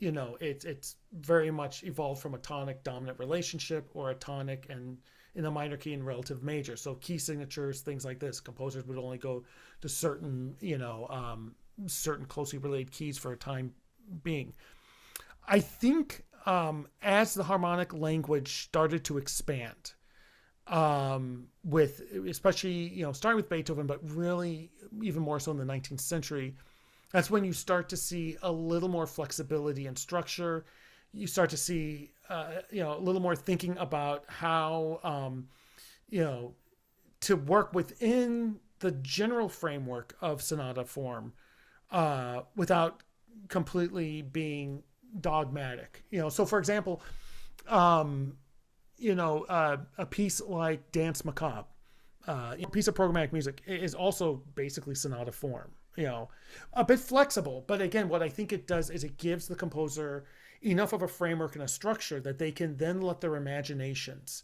very much evolved from a tonic dominant relationship, or a tonic and in a minor key and relative major. So key signatures, things like this, composers would only go to certain certain closely related keys for a time being. I think as the harmonic language started to expand, with especially starting with Beethoven, but really even more so in the 19th century, that's when you start to see a little more flexibility and structure. You start to see a little more thinking about how, to work within the general framework of sonata form without completely being dogmatic. So for example, a piece like Dance Macabre, a piece of programmatic music is also basically sonata form. A bit flexible, but again, what I think it does is it gives the composer enough of a framework and a structure that they can then let their imaginations,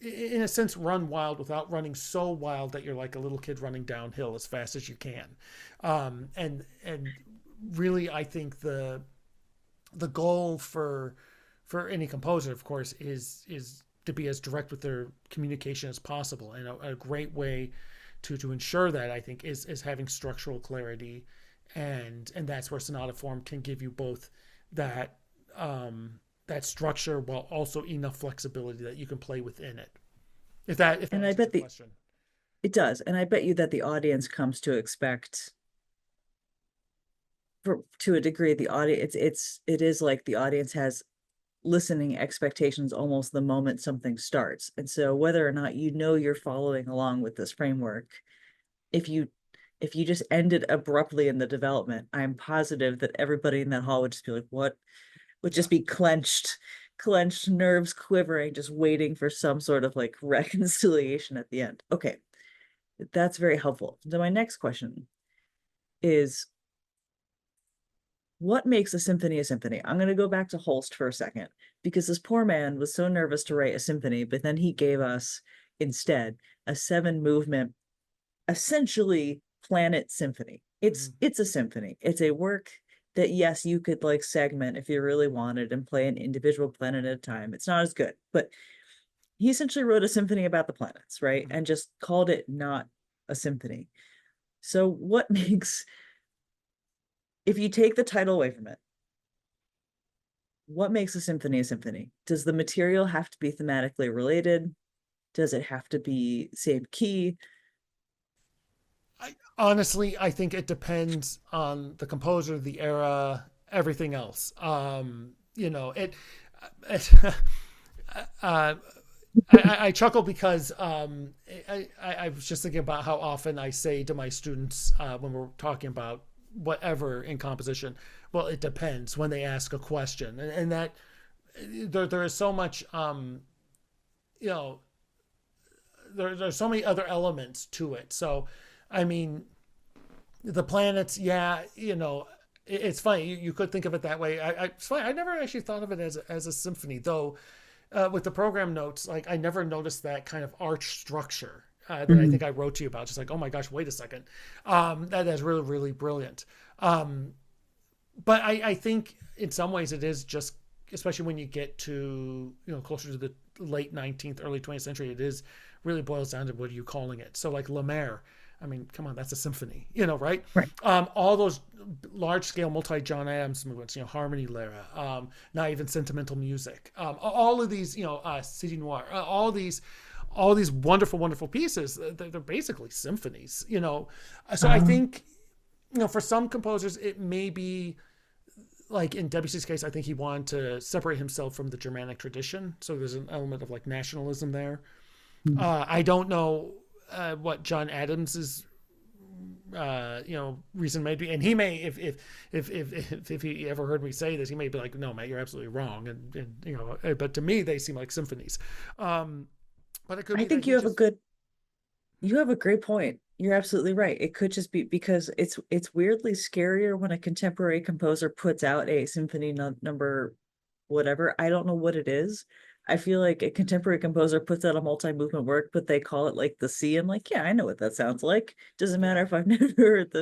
in a sense, run wild without running so wild that you're like a little kid running downhill as fast as you can. And really, I think the goal for any composer, of course, is to be as direct with their communication as possible. And a great way to ensure that, I think, is having structural clarity, and that's where sonata form can give you both that that structure while also enough flexibility that you can play within it. If that And I answers bet your question. it does. And I bet you that the audience comes to expect, to a degree, the audience, it is like the audience has listening expectations almost the moment something starts. And so whether or not you're following along with this framework, if you just ended abruptly in the development, I'm positive that everybody in that hall would just be like, what? Would just be clenched nerves quivering, just waiting for some sort of like reconciliation at the end. Okay, that's very helpful. So my next question is, what makes a symphony a symphony? I'm going to go back to Holst for a second, because this poor man was so nervous to write a symphony, but then he gave us instead a 7-movement, essentially planet symphony. It's a symphony. It's a work that, yes, you could like segment if you really wanted and play an individual planet at a time. It's not as good, but he essentially wrote a symphony about the planets, right? And just called it not a symphony. So what makes, if you take the title away from it, what makes a symphony a symphony? Does the material have to be thematically related? Does it have to be same key? Honestly, I think it depends on the composer, the era, everything else. I chuckle because I was just thinking about how often I say to my students when we're talking about whatever in composition, well, it depends, when they ask a question, and that there is so much, there's so many other elements to it. So, I mean, the planets, yeah, it's funny. You could think of it that way. It's funny. I never actually thought of it as a symphony, though. With the program notes, like I never noticed that kind of arch structure that I think I wrote to you about. Just like, oh my gosh, wait a second, that is really, really brilliant. But I think in some ways it is just, especially when you get to closer to the late 19th, early 20th century, it is really boils down to what are you calling it. So like La Mer, I mean, come on, that's a symphony, right? Right. All those large-scale multi-John Adams movements, Harmony Lyra, not even sentimental music, all of these, City Noir, all these wonderful, wonderful pieces, they're basically symphonies, So I think, for some composers, it may be like in Debussy's case, I think he wanted to separate himself from the Germanic tradition. So there's an element of like nationalism there. I don't know what John Adams's reason may be, and he may, if he ever heard me say this, he may be like, no, Matt, you're absolutely wrong, and but to me they seem like symphonies. But it could be, I think you have a great point. You're absolutely right. It could just be because it's weirdly scarier when a contemporary composer puts out a symphony number whatever. I don't know what it is. I feel like a contemporary composer puts out a multi-movement work, but they call it like the C. I'm like, yeah, I know what that sounds like. Doesn't matter if I've never heard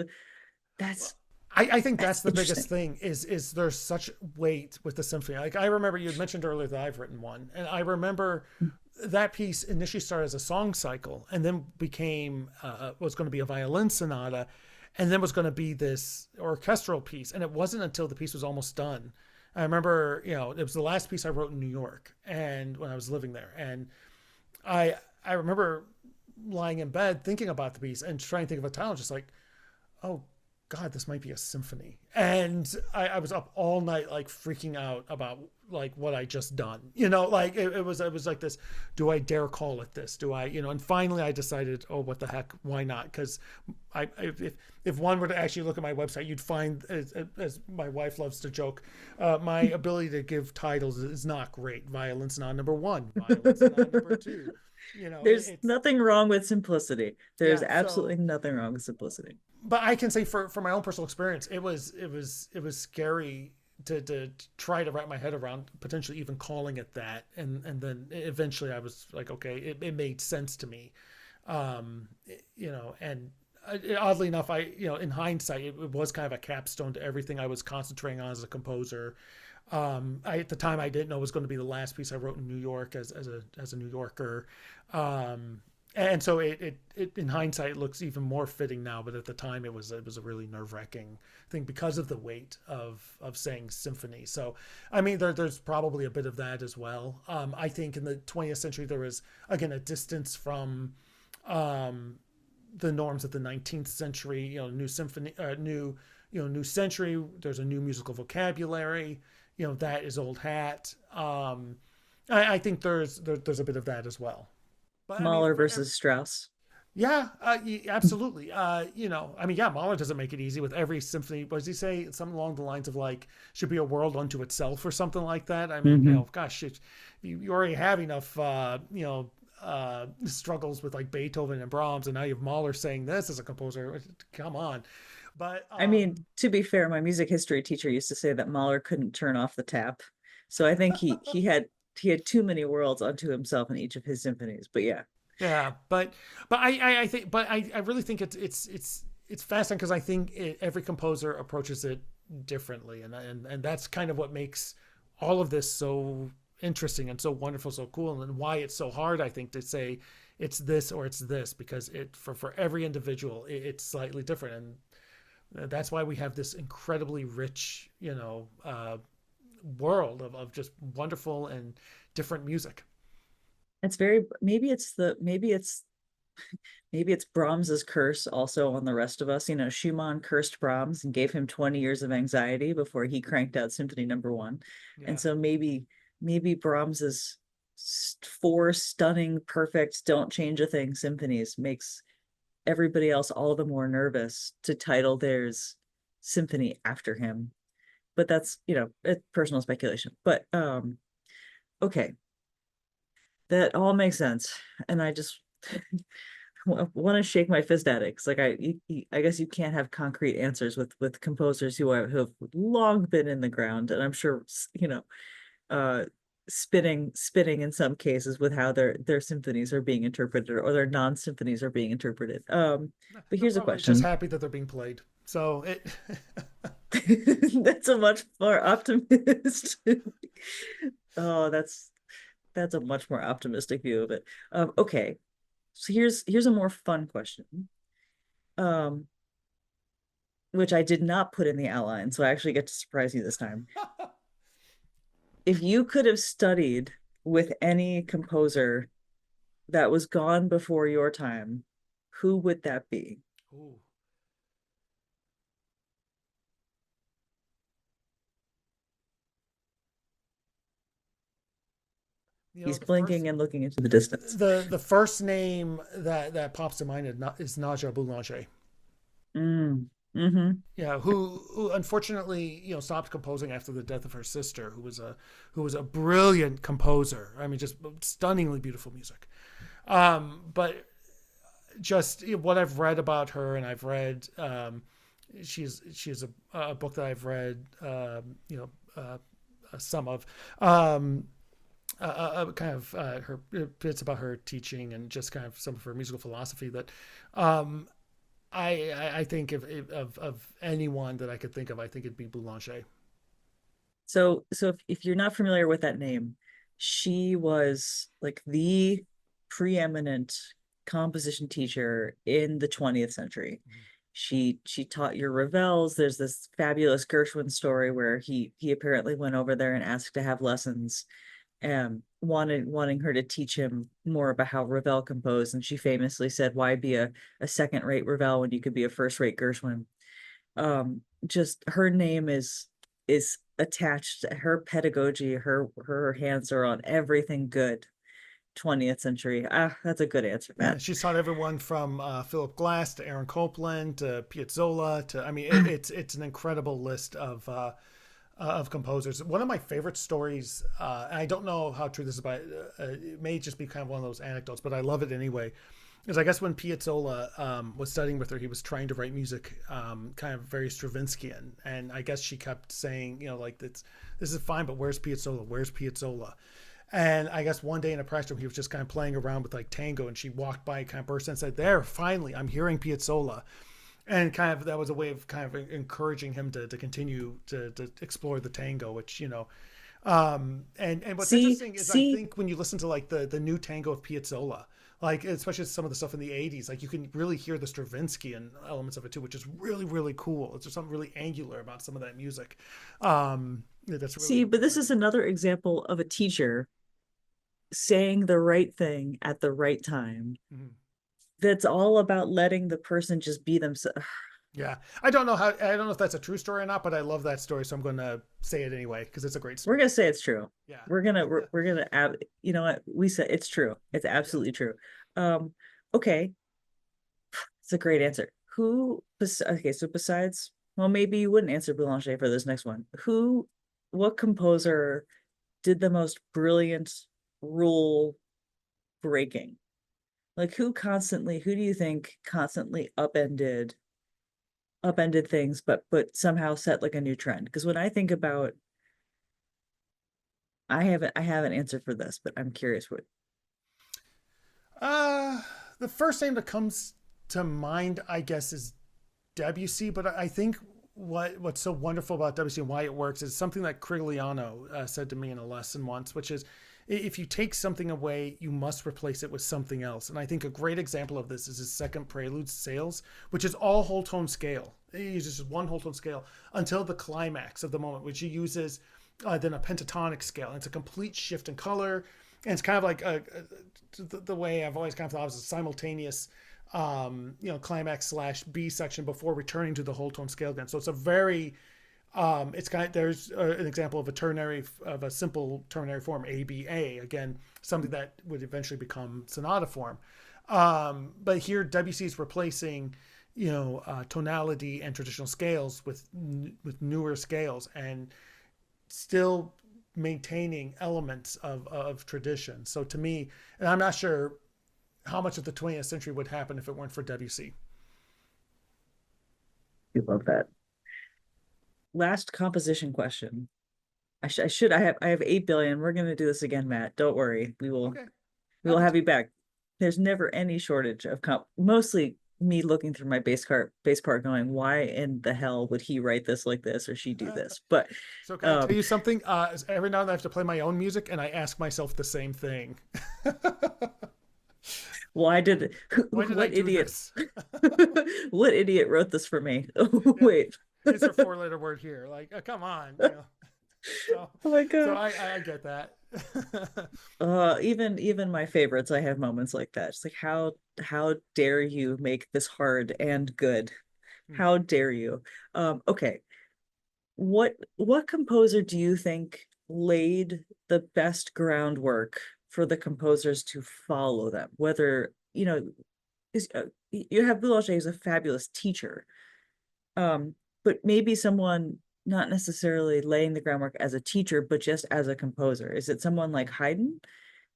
that's I think that's the biggest interesting. thing is there's such weight with the symphony. Like I remember you had mentioned earlier that I've written one, and I remember that piece initially started as a song cycle and then became was going to be a violin sonata, and then was going to be this orchestral piece. And it wasn't until the piece was almost done. I remember, it was the last piece I wrote in New York, and when I was living there, and I remember lying in bed thinking about the piece and trying to think of a title, just like, oh God, this might be a symphony. And I was up all night, like freaking out about like what I just done. Like it was like this. Do I dare call it this? Do I, And finally, I decided, oh, what the heck, why not? Because if one were to actually look at my website, you'd find, as my wife loves to joke, my ability to give titles is not great. Violence not number one. Violence not number two. There's nothing wrong with simplicity. There's Yeah, absolutely nothing wrong with simplicity. But I can say for my own personal experience, it was scary to try to wrap my head around potentially even calling it that, and then eventually I was like, okay, it made sense to me, and oddly enough, in hindsight, it was kind of a capstone to everything I was concentrating on as a composer. At the time, I didn't know it was going to be the last piece I wrote in New York as a New Yorker. And so it in hindsight it looks even more fitting now, but at the time it was a really nerve-wracking thing because of the weight of saying symphony. So I mean there's probably a bit of that as well. I think in the 20th century there was again a distance from the norms of the 19th century. New symphony, new century. There's a new musical vocabulary. That is old hat. I think there's a bit of that as well. But Mahler versus Strauss. Yeah, absolutely. Mahler doesn't make it easy with every symphony. What does he say? Something along the lines of like, should be a world unto itself or something like that. I mean, gosh, you already have enough, struggles with like Beethoven and Brahms, and now you have Mahler saying this as a composer. Come on. But I mean, to be fair, my music history teacher used to say that Mahler couldn't turn off the tap. So I think he had too many worlds unto himself in each of his symphonies. But yeah, but I think, but I really think it's fascinating because I think every composer approaches it differently, and that's kind of what makes all of this so interesting and so wonderful, so cool, and why it's so hard, I think, to say it's this or it's this, because for every individual it's slightly different, and that's why we have this incredibly rich, world of just wonderful and different music. it's very maybe it's Brahms's curse also on the rest of us. Schumann cursed Brahms and gave him 20 years of anxiety before he cranked out Symphony No. 1. Yeah. And so maybe Brahms's 4 stunning, perfect, don't change a thing symphonies makes everybody else all the more nervous to title theirs symphony after him. But that's, it's personal speculation. But okay, that all makes sense, and I just want to shake my fist at it, because I guess you can't have concrete answers with composers who have long been in the ground, and I'm sure spinning in some cases with how their symphonies are being interpreted, or their non-symphonies are being interpreted. But here's a question. Just happy that they're being played. So it that's a much more optimistic. Oh, that's a much more optimistic view of it. Okay, so here's a more fun question, which I did not put in the outline, so I actually get to surprise you this time. If you could have studied with any composer that was gone before your time, who would that be? Ooh. He's blinking and looking into the distance. The first name that pops to mind is Nadia Boulanger. Mm-hmm. Yeah, who unfortunately stopped composing after the death of her sister, who was a brilliant composer. I mean, just stunningly beautiful music. But just what I've read about her, and I've read she's a book that I've read some of. Kind of her bits about her teaching and just kind of some of her musical philosophy that I think of anyone that I could think of, I think it'd be Boulanger. So if you're not familiar with that name, she was like the preeminent composition teacher in the 20th century. Mm-hmm. She taught your Ravels. There's this fabulous Gershwin story where he apparently went over there and asked to have lessons, wanting her to teach him more about how Ravel composed, and she famously said, "Why be a second-rate Ravel when you could be a first-rate Gershwin?" Just her name is attached, her pedagogy, her hands are on everything good 20th century. Ah, that's a good answer, Yeah, Matt. she's taught everyone from Philip Glass to Aaron Copland to Piazzolla to, I mean, it's an incredible list of composers. One of my favorite stories, and I don't know how true this is, but it may just be kind of one of those anecdotes, but I love it anyway. Is I guess when Piazzolla was studying with her, he was trying to write music kind of very Stravinskian, and I guess she kept saying, like this is fine, but where's Piazzolla? Where's Piazzolla? And I guess one day in a press room, he was just kind of playing around with like tango, and she walked by, kind of burst in and said, "There, finally, I'm hearing Piazzolla." And kind of that was a way of kind of encouraging him to continue to explore the tango, which and what's See, interesting is I see, think when you listen to like the new tango of Piazzolla, like especially some of the stuff in the 80s, like you can really hear the Stravinsky elements of it too, which is really really cool. It's just something really angular about some of that music. That's see, really but this really is cool. another example of a teacher saying the right thing at the right time. Mhm. That's all about letting the person just be themselves. Yeah, I don't know if that's a true story or not, but I love that story, so I'm going to say it anyway because it's a great We're story. gonna say it's true. Yeah. We're gonna add, you know what? We said it's true. It's Yeah. absolutely true. Um, okay, it's a great answer. Okay, so besides, well, maybe you wouldn't answer Boulanger for this next one. What composer did the most brilliant rule breaking? Like who do you think constantly upended things, but somehow set like a new trend? Because when I think about, I have an answer for this, but I'm curious what. Uh, the first name that comes to mind, I guess, is Debussy. But I think what's so wonderful about Debussy and why it works is something that Crigliano said to me in a lesson once, which is if you take something away, you must replace it with something else. And I think a great example of this is his second prelude, Sales, which is all whole tone scale. He uses just one whole tone scale until the climax of the moment, which he uses then a pentatonic scale. And it's a complete shift in color. And it's kind of like the way I've always kind of thought it was a simultaneous climax slash B section before returning to the whole tone scale again. So it's a very it's kind of, there's an example of a simple ternary form, ABA, again, something that would eventually become sonata form. But here Debussy is replacing, tonality and traditional scales with newer scales and still maintaining elements of tradition. So to me, and I'm not sure how much of the 20th century would happen if it weren't for Debussy. You love that. Last composition question. I have 8 billion. We're gonna do this again, Matt. Don't worry. Okay, We will happy have to. you back. There's never any shortage of mostly me looking through my bass part going, why in the hell would he write this like this or she do this? But So can I tell um you something? Every now and then I have to play my own music, and I ask myself the same thing. why did Why did I what do idiot this? what idiot wrote this for me? Yeah, Wait. is there a four-letter word here? Like, come on. So, Oh my so God. I get that. Even my favorites, I have moments like that. It's like how dare you make this hard and good? How dare you? Okay. What composer do you think laid the best groundwork for the composers to follow them? Whether, you have Boulanger as a fabulous teacher, but maybe someone not necessarily laying the groundwork as a teacher, but just as a composer. Is it someone like Haydn?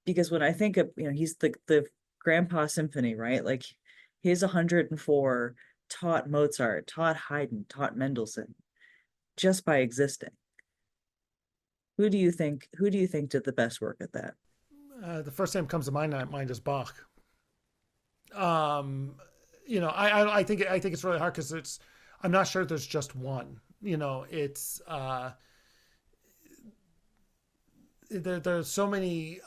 Because when I think of, he's the grandpa symphony, right? Like his 104 taught Mozart, taught Haydn, taught Mendelssohn just by existing. Who do you think did the best work at that? The first name comes to mind is Bach. Um, I think it's really hard because I'm not sure there's just one. It's there's so many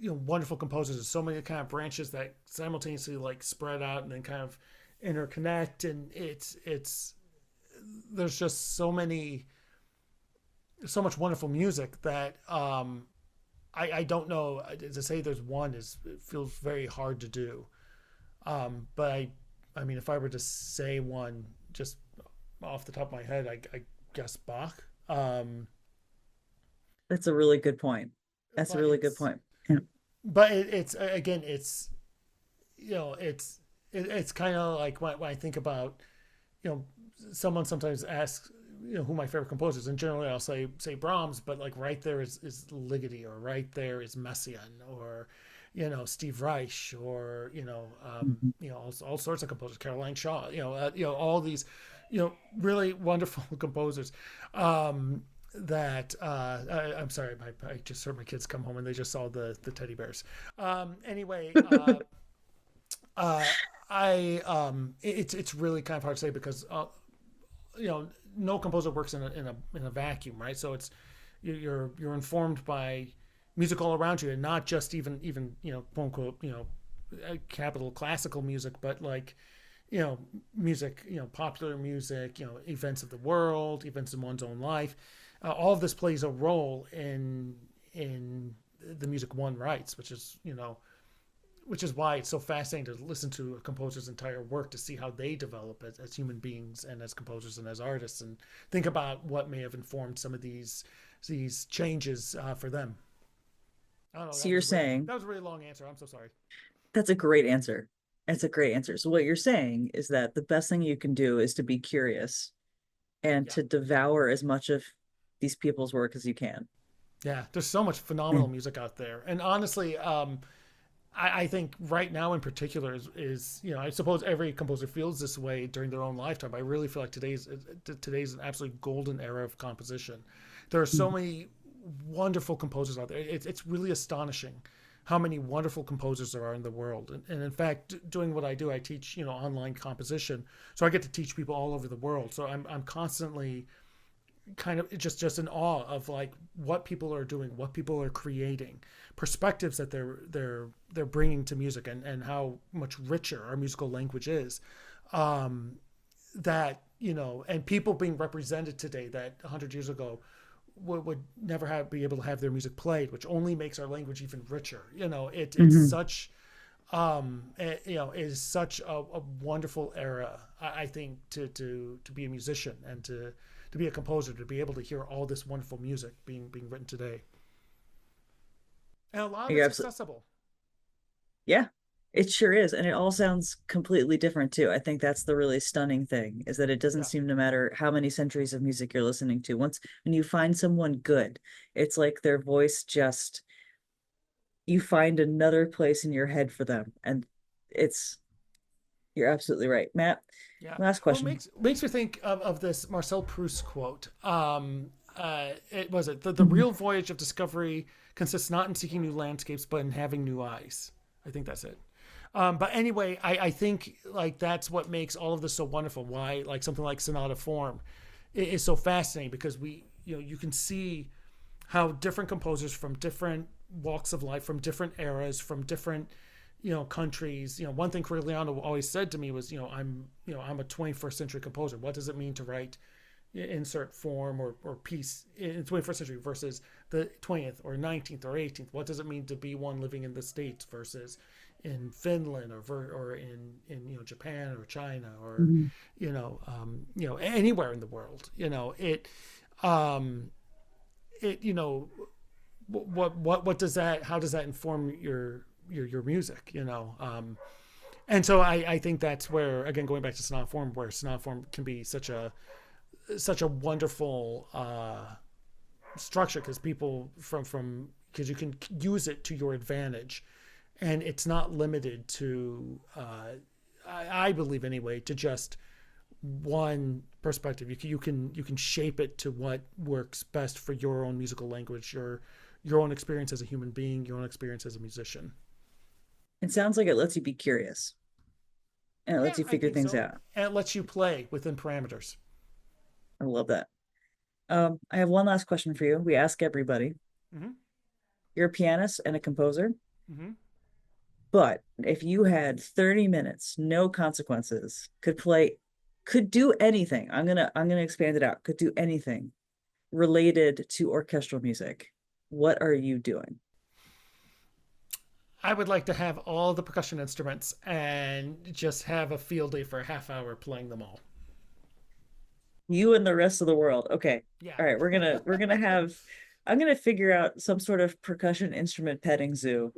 wonderful composers. There's so many kind of branches that simultaneously like spread out and then kind of interconnect, and it's there's just so much wonderful music that I don't know to say there's one is it feels very hard to do. But I mean, if I were to say one, just off the top of my head, I guess Bach. That's a really good point. That's a But really good it's point. Yeah. it's again, it's kind of like when I think about, you know, someone sometimes asks, who my favorite composers, and generally I'll say Brahms, but like right there is Ligeti, or right there is Messiaen, or Steve Reich, or Mhm. all sorts of composers, Caroline Shaw, all these really wonderful composers. That I'm sorry, I just heard my kids come home and they just saw the teddy bears. Anyway, uh, it's really kind of hard to say, because no composer works in a vacuum, right? So it's you're informed by music all around you, and not just even quote unquote capital classical music, but like music, popular music, events of the world, events in one's own life. All of this plays a role in the music one writes, which is why it's so fascinating to listen to a composer's entire work, to see how they develop as human beings, and as composers, and as artists, and think about what may have informed some of these changes for them. I don't know. So you're saying That was a really long answer. I'm so sorry. that's a great answer. That's a great answer. So what you're saying is that the best thing you can do is to be curious and Yeah, to devour as much of these people's work as you can. yeah. There's so much phenomenal Mm. music out there, and honestly, I think right now in particular is I suppose every composer feels this way during their own lifetime. I really feel like today's an absolutely golden era of composition. There are so Mm. many wonderful composers out there. It's really astonishing how many wonderful composers there are in the world. And in fact, doing what I do, I teach online composition, so I get to teach people all over the world. So I'm constantly kind of just in awe of like what people are doing, what people are creating, perspectives that they're bringing to music, and how much richer our musical language is. Um, that and people being represented today that 100 years ago would never be able to have their music played, which only makes our language even richer. It's Mhm. such is such a wonderful era, I think, to be a musician, and to be a composer, to be able to hear all this wonderful music being written today, and a lot of You're it's absolutely, accessible. yeah, it sure is. And it all sounds completely different too. I think that's the really stunning thing, is that it doesn't Yeah, seem to matter how many centuries of music you're listening to. Once when you find someone good, it's like their voice just, you find another place in your head for them. And it's, you're absolutely right. Matt, yeah. last Well, it question. makes me think of this Marcel Proust quote. It was it the Mhm. real voyage of discovery consists not in seeking new landscapes, but in having new eyes. I think that's it. But anyway, I think like that's what makes all of this so wonderful. Why like something like sonata form is so fascinating, because you can see how different composers from different walks of life, from different eras, from different countries. One thing Corigliano always said to me was, I'm a 21st century composer. What does it mean to write insert form or piece in the 21st century versus the 20th or 19th or 18th? What does it mean to be one living in the States versus in Finland, or in Japan or China, or Mhm. anywhere in the world? Um, it what does that how does that inform your music? And so I think that's where, again, going back to sonata form, where sonata form can be such a wonderful structure, because people because you can use it to your advantage, and it's not limited to I believe anyway, to just one perspective. You can shape it to what works best for your own musical language, your own experience as a human being, your own experience as a musician. It sounds like it lets you be curious and it Yeah, lets you I figure think things so. out. And it lets you play within parameters. I love that. I have one last question for you. We ask everybody. Hmm. You're a pianist and a composer, Hmm. but if you had 30 minutes, no consequences, could do anything. I'm gonna expand it out. Could do anything related to orchestral music. What are you doing? I would like to have all the percussion instruments and just have a field day for a half hour playing them all. You and the rest of the world. Okay. Yeah. All right, we're gonna have I'm gonna figure out some sort of percussion instrument petting zoo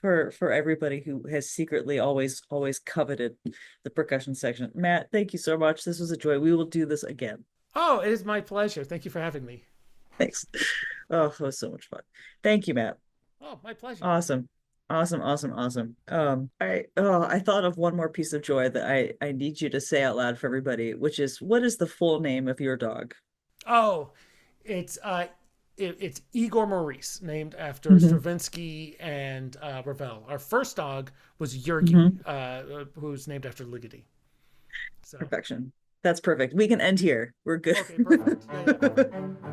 for everybody who has secretly always coveted the percussion section. Matt, thank you so much. This was a joy. We will do this again. Oh, it is my pleasure. Thank you for having me. Thanks. Oh, it was so much fun. Thank you, Matt. Oh, my pleasure. Awesome. Awesome. I thought of one more piece of joy that I need you to say out loud for everybody, which is, what is the full name of your dog? Oh, it's it's Igor Maurice, named after Mhm. Stravinsky and Ravel. Our first dog was Yurgi, Mhm. who's named after Ligeti. So Perfection. That's perfect. We can end here. We're good. okay, perfect. Yeah, yeah.